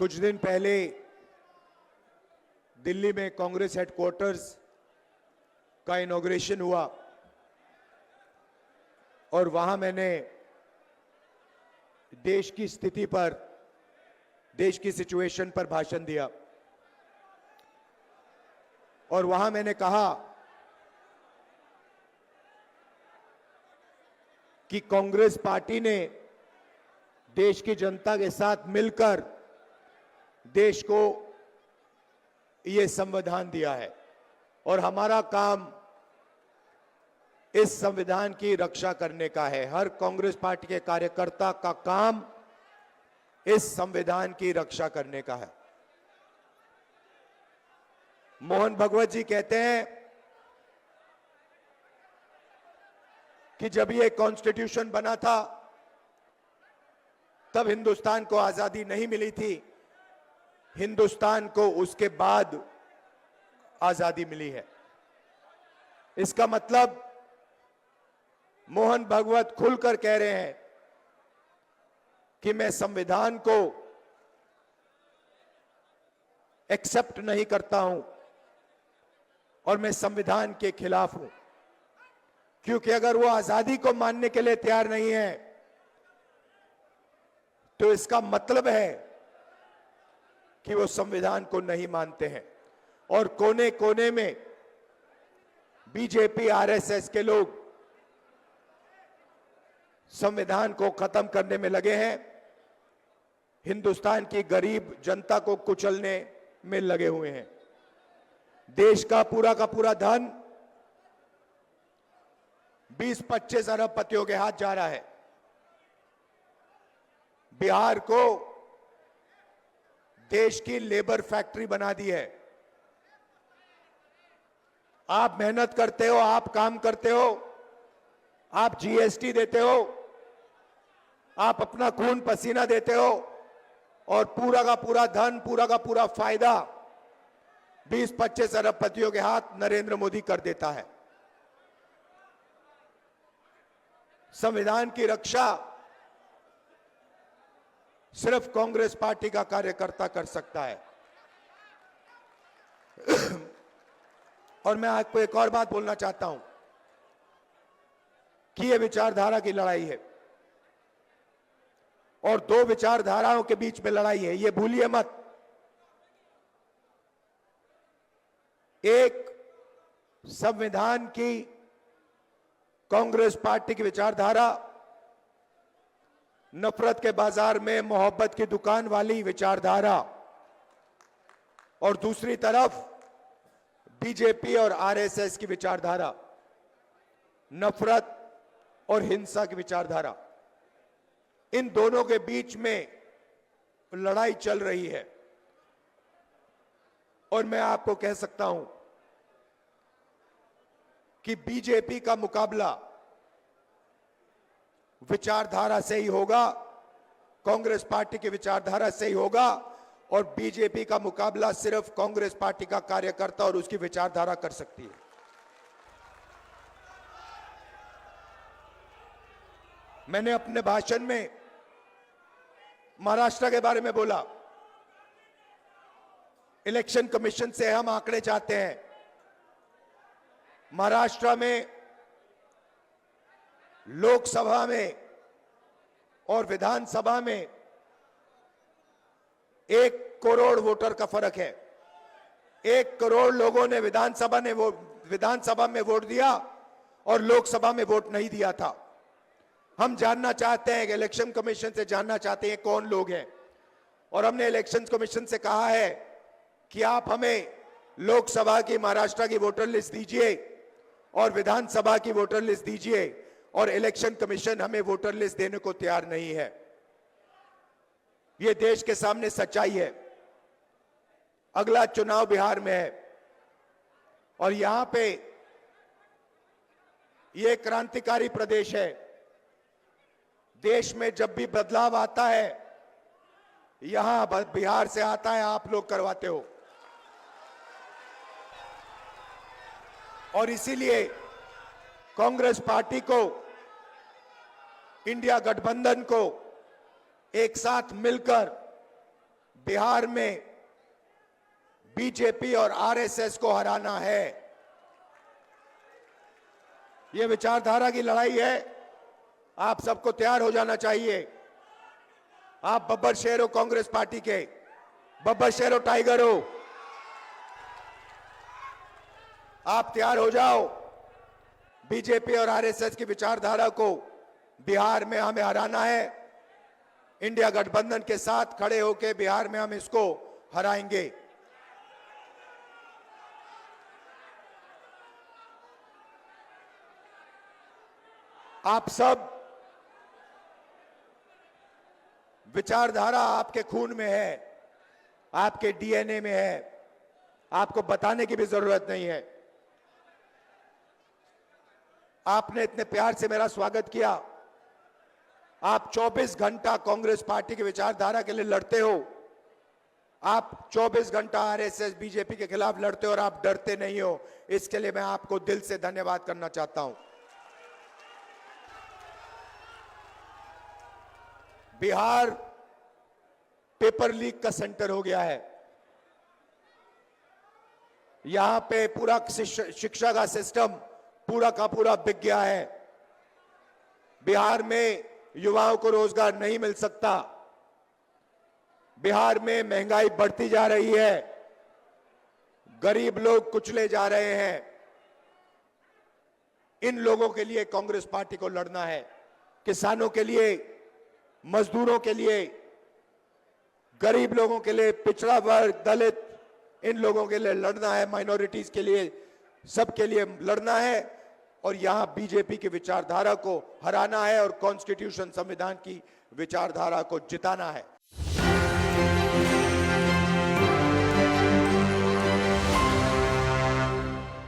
कुछ दिन पहले दिल्ली में कांग्रेस हेडक्वार्टर्स का इनॉग्रेशन हुआ और वहां मैंने देश की स्थिति पर, देश की सिचुएशन पर भाषण दिया और वहां मैंने कहा कि कांग्रेस पार्टी ने देश की जनता के साथ मिलकर देश को यह संविधान दिया है और हमारा काम इस संविधान की रक्षा करने का है। हर कांग्रेस पार्टी के कार्यकर्ता का काम इस संविधान की रक्षा करने का है। मोहन भगवत जी कहते हैं कि जब ये कॉन्स्टिट्यूशन बना था तब हिंदुस्तान को आजादी नहीं मिली थी, हिंदुस्तान को उसके बाद आजादी मिली है। इसका मतलब मोहन भगवत खुलकर कह रहे हैं कि मैं संविधान को एक्सेप्ट नहीं करता हूं और मैं संविधान के खिलाफ हूं, क्योंकि अगर वो आजादी को मानने के लिए तैयार नहीं है तो इसका मतलब है कि वो संविधान को नहीं मानते हैं। और कोने कोने में बीजेपी आरएसएस के लोग संविधान को खत्म करने में लगे हैं, हिंदुस्तान की गरीब जनता को कुचलने में लगे हुए हैं। देश का पूरा धन 20-25 अरबपतियों के हाथ जा रहा है। बिहार को देश की लेबर फैक्ट्री बना दी है। आप मेहनत करते हो, आप काम करते हो, आप जीएसटी देते हो, आप अपना खून पसीना देते हो और पूरा का पूरा धन, पूरा का पूरा फायदा 20-25 अरबपतियों के हाथ नरेंद्र मोदी कर देता है। संविधान की रक्षा सिर्फ कांग्रेस पार्टी का कार्यकर्ता कर सकता है। और मैं आपको एक और बात बोलना चाहता हूं कि यह विचारधारा की लड़ाई है और दो विचारधाराओं के बीच में लड़ाई है, यह भूलिए मत। एक संविधान की कांग्रेस पार्टी की विचारधारा, नफरत के बाजार में मोहब्बत की दुकान वाली विचारधारा, और दूसरी तरफ बीजेपी और आरएसएस की विचारधारा, नफरत और हिंसा की विचारधारा। इन दोनों के बीच में लड़ाई चल रही है और मैं आपको कह सकता हूं कि बीजेपी का मुकाबला विचारधारा से ही होगा, कांग्रेस पार्टी की विचारधारा से ही होगा, और बीजेपी का मुकाबला सिर्फ कांग्रेस पार्टी का कार्यकर्ता और उसकी विचारधारा कर सकती है। मैंने अपने भाषण में महाराष्ट्र के बारे में बोला। इलेक्शन कमीशन से हम आंकड़े चाहते हैं। महाराष्ट्र में लोकसभा में और विधानसभा में 1 करोड़ वोटर का फर्क है। 1 करोड़ लोगों ने विधानसभा में वोट दिया और लोकसभा में वोट नहीं दिया था। हम जानना चाहते हैं, इलेक्शन कमीशन से जानना चाहते हैं कौन लोग हैं, और हमने इलेक्शन कमीशन से कहा है कि आप हमें लोकसभा की महाराष्ट्र की वोटर लिस्ट दीजिए और विधानसभा की वोटर लिस्ट दीजिए, और इलेक्शन कमीशन हमें वोटर लिस्ट देने को तैयार नहीं है। यह देश के सामने सच्चाई है। अगला चुनाव बिहार में है और यहां पे यह क्रांतिकारी प्रदेश है। देश में जब भी बदलाव आता है यहां बिहार से आता है, आप लोग करवाते हो। और इसीलिए कांग्रेस पार्टी को, इंडिया गठबंधन को एक साथ मिलकर बिहार में बीजेपी और आरएसएस को हराना है। यह विचारधारा की लड़ाई है। आप सबको तैयार हो जाना चाहिए। आप बब्बर शेर हो कांग्रेस पार्टी के, बब्बर शेर हो, टाइगर हो। आप तैयार हो जाओ। बीजेपी और आरएसएस की विचारधारा को बिहार में हमें हराना है। इंडिया गठबंधन के साथ खड़े होकर बिहार में हम इसको हराएंगे। आप सब, विचारधारा आपके खून में है, आपके डीएनए में है, आपको बताने की भी जरूरत नहीं है। आपने इतने प्यार से मेरा स्वागत किया। आप 24 घंटा कांग्रेस पार्टी की विचारधारा के लिए लड़ते हो। आप 24 घंटा आरएसएस बीजेपी के खिलाफ लड़ते हो और आप डरते नहीं हो। इसके लिए मैं आपको दिल से धन्यवाद करना चाहता हूं। बिहार पेपर लीक का सेंटर हो गया है। यहां पे पूरा शिक्षा का सिस्टम पूरा का पूरा बिक गया है। बिहार में युवाओं को रोजगार नहीं मिल सकता। बिहार में महंगाई बढ़ती जा रही है। गरीब लोग कुचले जा रहे हैं। इन लोगों के लिए कांग्रेस पार्टी को लड़ना है। किसानों के लिए, मजदूरों के लिए, गरीब लोगों के लिए, पिछड़ा वर्ग, दलित, इन लोगों के लिए लड़ना है। माइनॉरिटीज के लिए, सबके लिए लड़ना है। और यहां बीजेपी की विचारधारा को हराना है और कॉन्स्टिट्यूशन, संविधान की विचारधारा को जिताना है।